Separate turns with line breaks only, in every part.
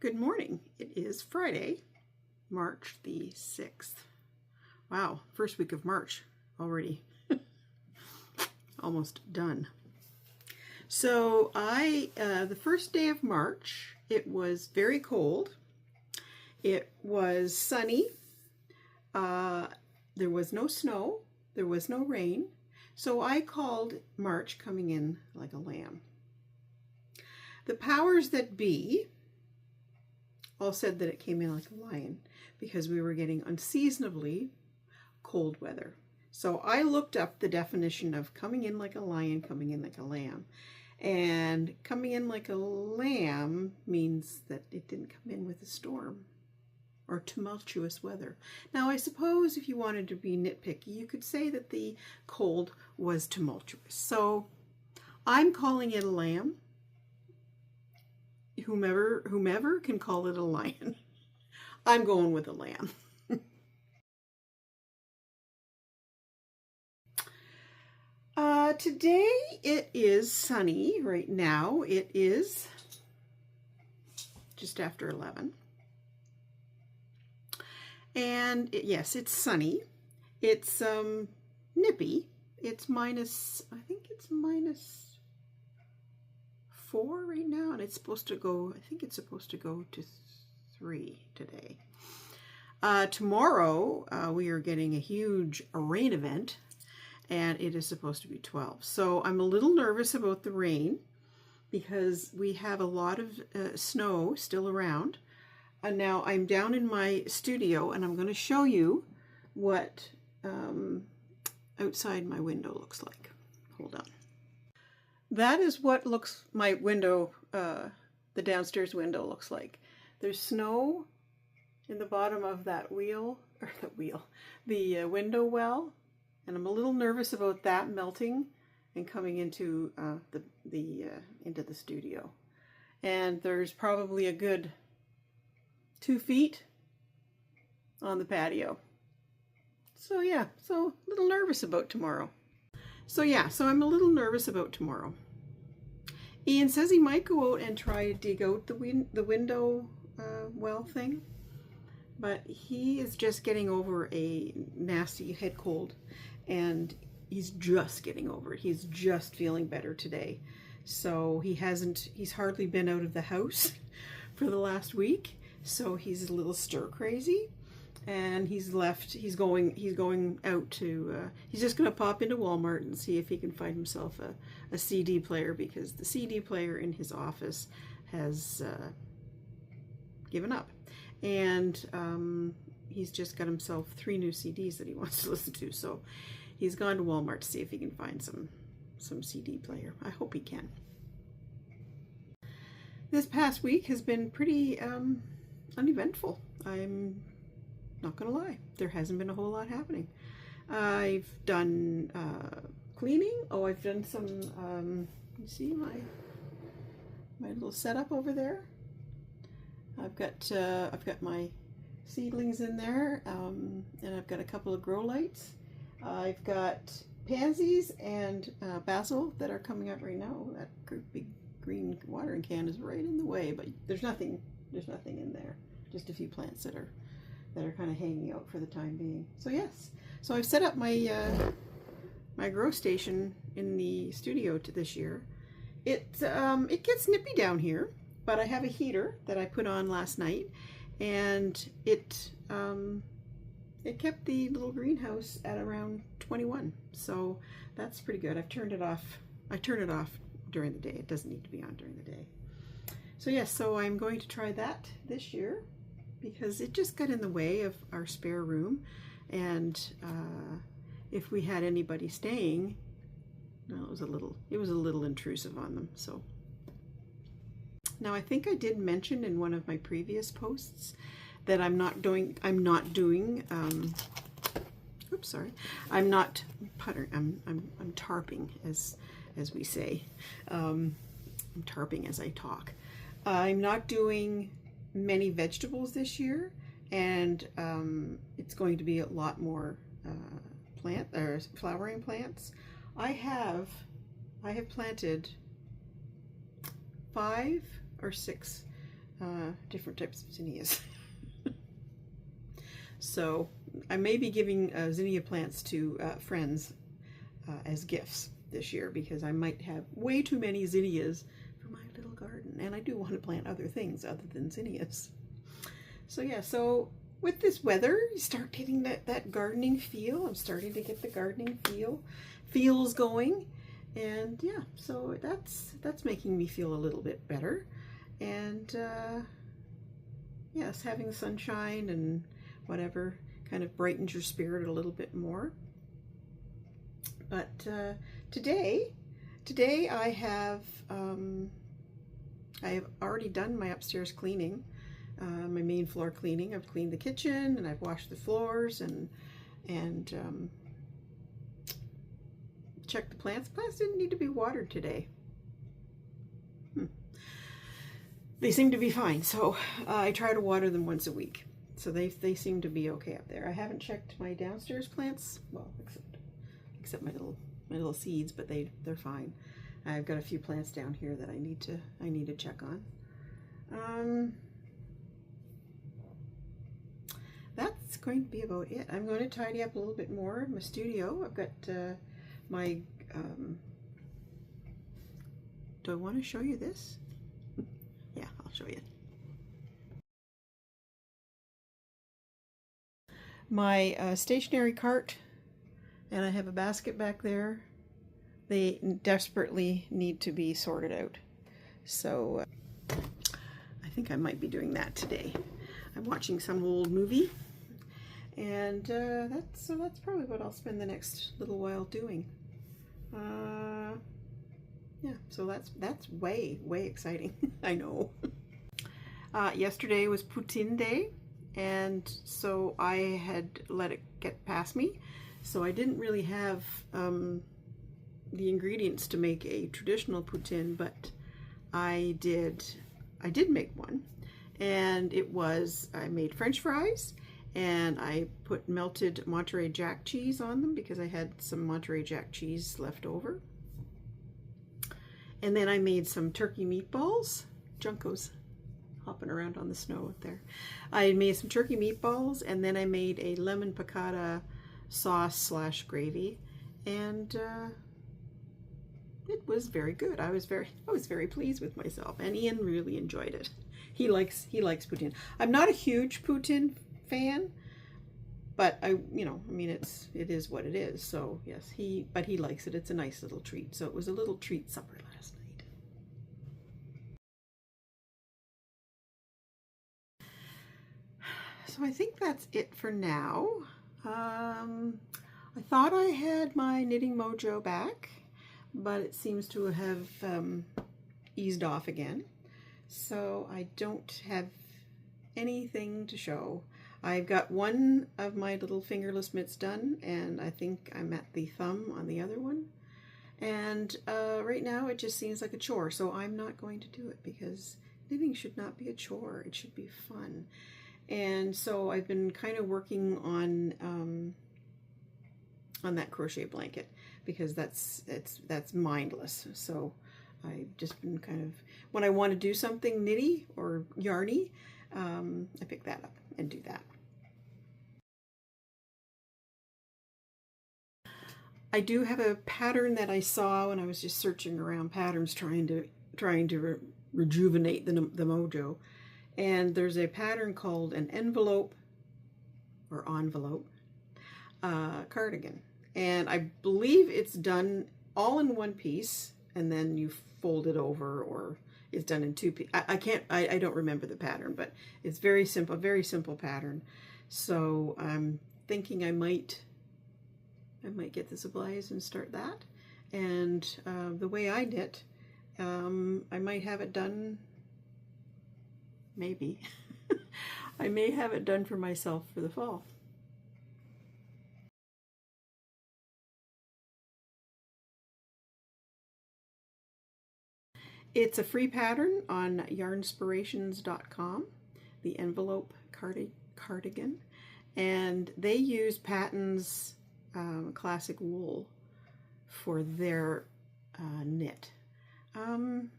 Good morning. It is Friday, March the 6th. Wow, first week of March already. Almost done. So the first day of March, it was very cold. It was sunny. There was no snow. There was no rain. So I called March coming in like a lamb. The powers that be all said that it came in like a lion because we were getting unseasonably cold weather. So I looked up the definition of coming in like a lion, coming in like a lamb. And coming in like a lamb means that it didn't come in with a storm or tumultuous weather. Now, I suppose if you wanted to be nitpicky, you could say that the cold was tumultuous. So I'm calling it a lamb. Whomever can call it a lion. I'm going with a lamb. Today it is sunny. Right now it is just after 11. And yes, it's sunny. It's nippy. It's minus, I think it's minus 4 right now, and it's supposed to go, I think it's supposed to go to 3 today. Tomorrow we are getting a huge rain event, and it is supposed to be 12. So I'm a little nervous about the rain because we have a lot of snow still around. And now I'm down in my studio, and I'm going to show you what outside my window looks like. Hold on. That is what my window, the downstairs window looks like. There's snow in the bottom of that the window well, and I'm a little nervous about that melting and coming into into the studio. And there's probably a good 2 feet on the patio. So yeah, so a little nervous about tomorrow. So I'm a little nervous about tomorrow. Ian says he might go out and try to dig out the window well thing, but he is just getting over a nasty head cold, and he's just getting over it. He's just feeling better today. So he's hardly been out of the house for the last week, so he's a little stir crazy. And he's going out to, he's just going to pop into Walmart and see if he can find himself a CD player, because the CD player in his office has given up. And he's just got himself 3 new CDs that he wants to listen to. So he's gone to Walmart to see if he can find some CD player. I hope he can. This past week has been pretty uneventful. I'm not gonna lie, there hasn't been a whole lot happening. I've done cleaning. Oh, I've done some, you see my little setup over there. I've got my seedlings in there, and I've got a couple of grow lights. I've got pansies and basil that are coming up right now. That big green watering can is right in the way, but there's nothing in there. Just a few plants that are kind of hanging out for the time being. So yes, so I've set up my my grow station in the studio this year. It gets nippy down here, but I have a heater that I put on last night, and it kept the little greenhouse at around 21. So that's pretty good. I've turned it off. I turn it off during the day. It doesn't need to be on during the day. So yes, so I'm going to try that this year, because it just got in the way of our spare room, and if we had anybody staying, well, it was a little intrusive on them. So now I think I did mention in one of my previous posts that I'm not doing I'm tarping, as we say. I'm tarping as I talk. I'm not doing many vegetables this year, and it's going to be a lot more flowering plants. I have planted 5 or 6 different types of zinnias. So I may be giving zinnia plants to friends as gifts this year, because I might have way too many zinnias for my little garden, and I do want to plant other things other than zinnias. So yeah, so with this weather, you start getting that gardening feel. I'm starting to get the gardening feels going, and yeah, so that's making me feel a little bit better. And yes, having sunshine and whatever kind of brightens your spirit a little bit more. But today I have already done my upstairs cleaning, my main floor cleaning. I've cleaned the kitchen and I've washed the floors and checked the plants. Plants didn't need to be watered today. They seem to be fine, so I try to water them once a week. So they seem to be okay up there. I haven't checked my downstairs plants, well, except my little seeds, but they're fine. I've got a few plants down here that I need to check on. That's going to be about it. I'm going to tidy up a little bit more in my studio. I've got my do I want to show you this? Yeah, I'll show you. My stationery cart, and I have a basket back there. They desperately need to be sorted out. So I think I might be doing that today. I'm watching some old movie, and that's probably what I'll spend the next little while doing. Yeah, so that's way exciting. I know. Yesterday was Poutine Day, and so I had let it get past me. So I didn't really have the ingredients to make a traditional poutine, but I did make one, and I made French fries, and I put melted Monterey Jack cheese on them because I had some Monterey Jack cheese left over. And then I made some turkey meatballs. Junko's hopping around on the snow up there. I made some turkey meatballs, and then I made a lemon piccata sauce / gravy, and it was very good. I was very pleased with myself, and Ian really enjoyed it. He likes poutine. I'm not a huge poutine fan, but I mean, it is what it is. So yes, but he likes it. It's a nice little treat. So it was a little treat supper last night. So I think that's it for now. I thought I had my knitting mojo back, but it seems to have eased off again. So I don't have anything to show. I've got one of my little fingerless mitts done, and I think I'm at the thumb on the other one. And right now it just seems like a chore, so I'm not going to do it, because knitting should not be a chore. It should be fun. And so I've been kind of working on that crochet blanket, because that's mindless. So I've just been kind of, when I want to do something knitty or yarny, I pick that up and do that. I do have a pattern that I saw when I was just searching around patterns, trying to rejuvenate the mojo. And there's a pattern called an envelope cardigan, and I believe it's done all in one piece, and then you fold it over, or it's done in two pieces. I don't remember the pattern, but it's very simple pattern. So I'm thinking I might get the supplies and start that. And the way I knit, I might have it done. Maybe. I may have it done for myself for the fall. It's a free pattern on yarnspirations.com, the envelope cardigan, and they use Patton's classic wool for their knit. I'd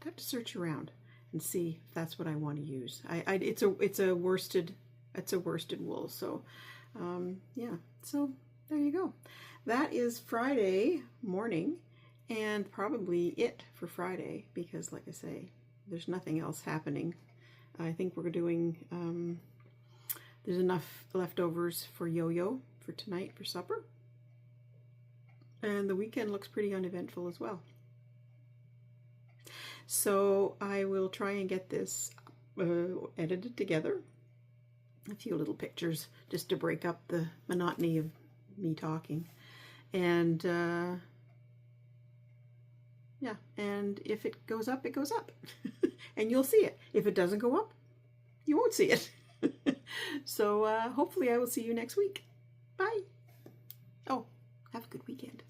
have to search around and see if that's what I want to use. It's a worsted wool. So yeah, so there you go. That is Friday morning, and probably it for Friday, because like I say, there's nothing else happening. I think we're doing, there's enough leftovers for yo-yo for tonight for supper. And the weekend looks pretty uneventful as well. So I will try and get this edited together. A few little pictures just to break up the monotony of me talking. And yeah, and if it goes up, it goes up. And you'll see it. If it doesn't go up, you won't see it. So hopefully I will see you next week. Bye. Oh, have a good weekend.